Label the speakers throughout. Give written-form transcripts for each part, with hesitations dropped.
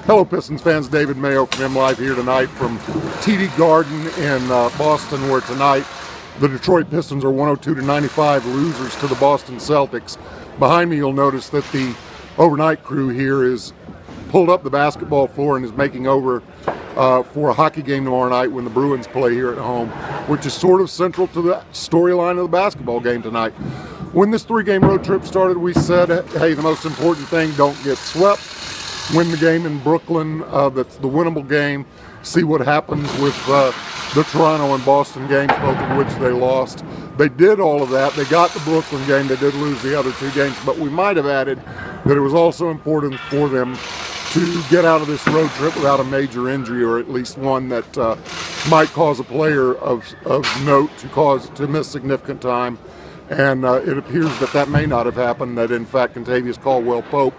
Speaker 1: Hello Pistons fans, David Mayo from MLive here tonight from TD Garden in Boston, where tonight the Detroit Pistons are 102-95 losers to the Boston Celtics. Behind me you'll notice that the overnight crew here is pulled up the basketball floor and is making over for a hockey game tomorrow night when the Bruins play here at home, which is sort of central to the storyline of the basketball game tonight. When this three-game road trip started, we said, hey, the most important thing, don't get swept. Win the game in Brooklyn, that's the winnable game. See what happens with the Toronto and Boston games, both of which they lost. They did all of that. They got the Brooklyn game. They did lose the other two games, but we might have added that it was also important for them to get out of this road trip without a major injury, or at least one that might cause a player of note to miss significant time. And it appears that that may not have happened, that in fact Kentavious Caldwell-Pope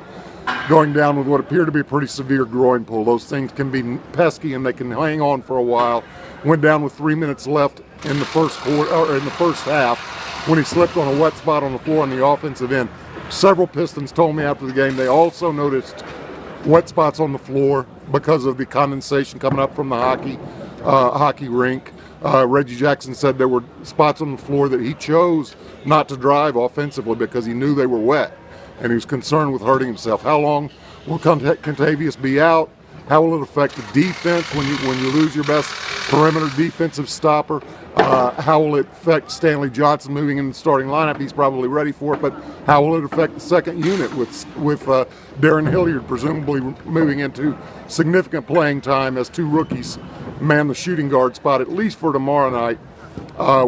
Speaker 1: going down with what appeared to be a pretty severe groin pull. Those things can be pesky and they can hang on for a while. Went down with 3 minutes left in the first quarter, or in the first half, when he slipped on a wet spot on the floor on the offensive end. Several Pistons told me after the game they also noticed wet spots on the floor because of the condensation coming up from the hockey rink. Reggie Jackson said there were spots on the floor that he chose not to drive offensively because he knew they were wet and he was concerned with hurting himself. How long will Kentavious be out? How will it affect the defense when you lose your best perimeter defensive stopper? How will it affect Stanley Johnson moving in the starting lineup? He's probably ready for it, but how will it affect the second unit with Darren Hilliard presumably moving into significant playing time as two rookies man the shooting guard spot, at least for tomorrow night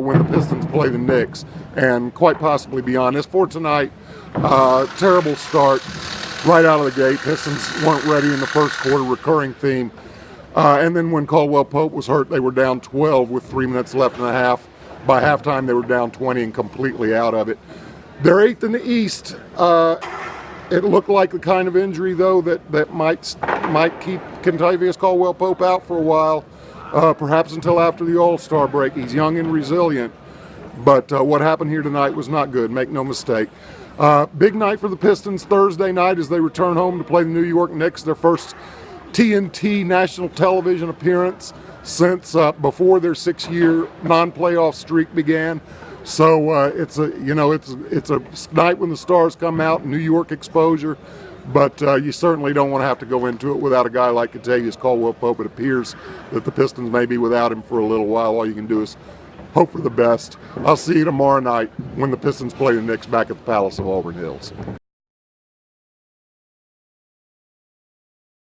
Speaker 1: when the Pistons play the Knicks, and quite possibly beyond. As for tonight, terrible start right out of the gate. Pistons weren't ready in the first quarter, recurring theme. And then when Caldwell-Pope was hurt, they were down 12 with 3 minutes left in the half. By halftime, they were down 20 and completely out of it. They're 8th in the East. It looked like the kind of injury, though, that might keep Kentavious Caldwell-Pope out for a while, perhaps until after the All-Star break. He's young and resilient, but what happened here tonight was not good, make no mistake. Big night for the Pistons Thursday night as they return home to play the New York Knicks, their first TNT national television appearance since before their 6-year non-playoff streak began. So it's a night when the stars come out, New York exposure, but you certainly don't want to have to go into it without a guy like Kentavious Caldwell-Pope. It appears that the Pistons may be without him for a little while. All you can do is hope for the best. I'll see you tomorrow night when the Pistons play the Knicks back at the Palace of Auburn Hills.